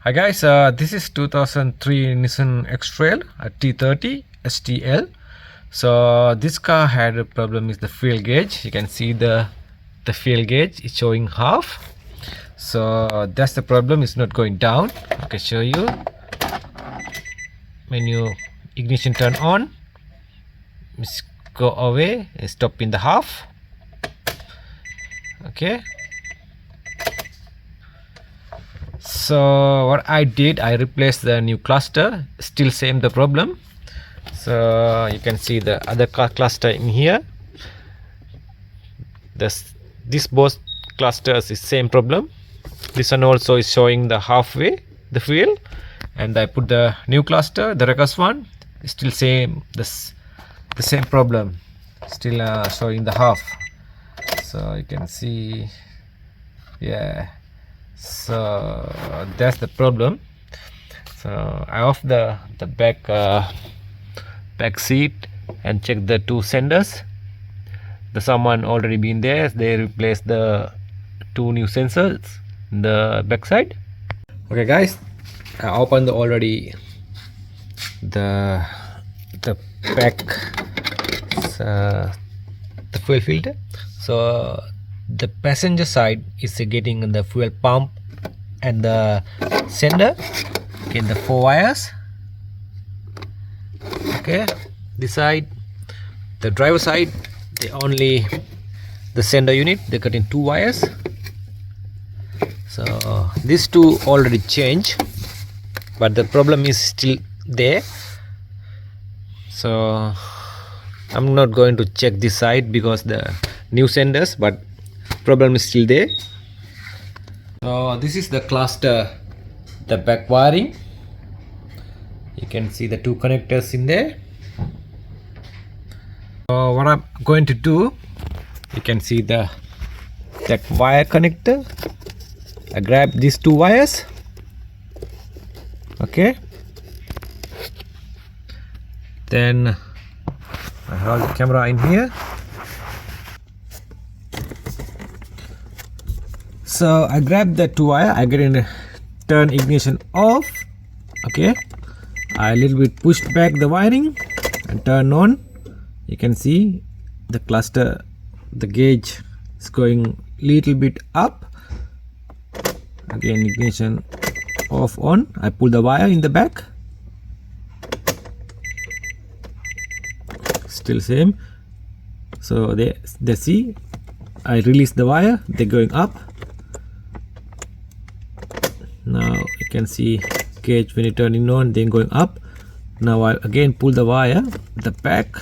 Hi guys, this is 2003 Nissan X-Trail T30 STL. So this car had a problem with the fuel gauge. You can see the fuel gauge is showing half. So that's the problem, it's not going down. I can show you. When you ignition turn on, just go away, stop in the half. Okay. So what I did, I replaced the new cluster. Still same the problem. So you can see the other cluster in here. This both clusters is same problem. This one also is showing the halfway the fuel, and I put the new cluster, the reverse one. Still same the same problem. Still showing the half. So you can see, yeah. So that's the problem. So I off the back seat and check the two sensors. The someone already been there. They replaced the two new sensors in the back side. Okay guys, I opened already the back the fuel filter. So the passenger side is getting the fuel pump and the sender. Okay, the 4 wires. Okay, this side, the driver side, they only the sender unit, they cut in 2 wires. So these two already changed, but the problem is still there. So I'm not going to check this side because the new senders, but problem is still there. So this is the cluster, the back wiring. You can see the two connectors in there. So what I'm going to do, you can see that wire connector. I grab these 2 wires. Okay, then I hold the camera in here. So I grab the 2 wire, I get in, turn ignition off. Okay, I a little bit push back the wiring and turn on. You can see the cluster, the gauge is going little bit up. Again, ignition off, on. I pull the wire in the back. Still same. So they see, I release the wire, they're going up. Now you can see gauge when you turn it on, then going up. Now I again pull the wire, the back.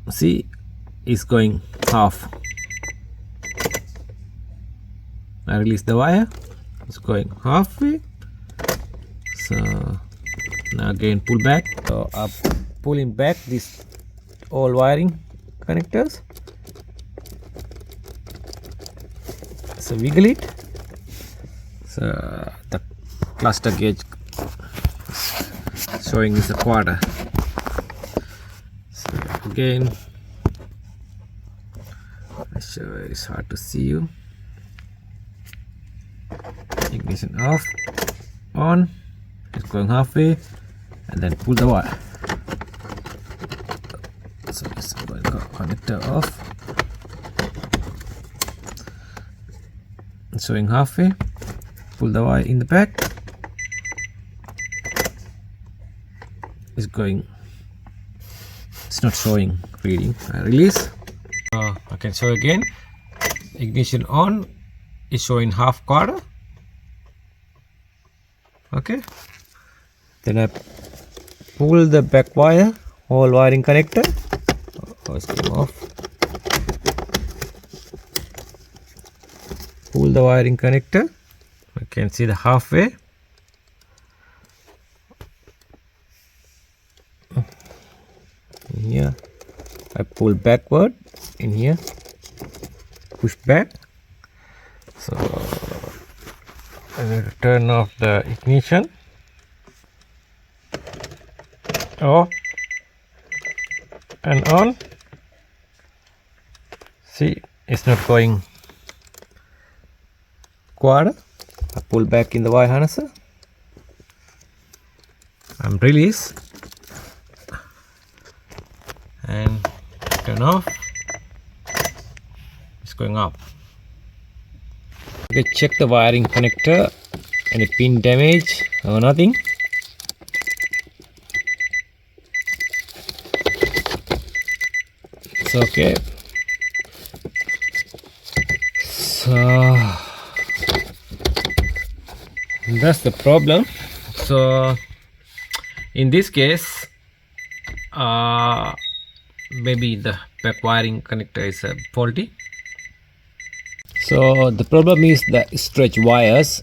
See, it's going half. I release the wire, it's going halfway. So now again pull back. So I'm pulling back this all wiring connectors. So wiggle it. So the cluster gauge showing is a quarter. So again, I'm sure it's hard to see you. Ignition off, on, it's going halfway, and then pull the wire. So it's going connector off, it's showing halfway, pull the wire in the back, it's going, it's not showing reading. I release. I can show again. Ignition on, is showing half quarter. Okay, then I pull the back wire, whole wiring connector. Oh, it came off. Pull the wiring connector. You can see the halfway. In here, I pull backward. In here, push back. So I need to turn off the ignition. Off and on. See, it's not going quarter. I pull back in the wire harnesser and release and turn off. It's going up. Okay, check the wiring connector, any pin damage or nothing. It's okay. So that's the problem. So in this case, maybe the back wiring connector is faulty. So the problem is the stretch wires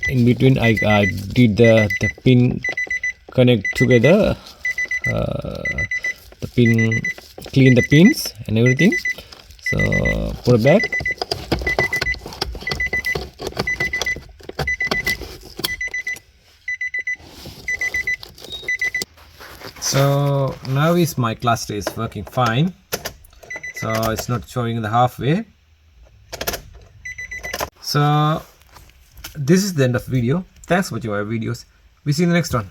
in between. I did the pin connect together, the pin, clean the pins and everything. So put it back. So now is my cluster is working fine, so it's not showing the halfway. So this is the end of the video. Thanks for watching our videos. We see you in the next one.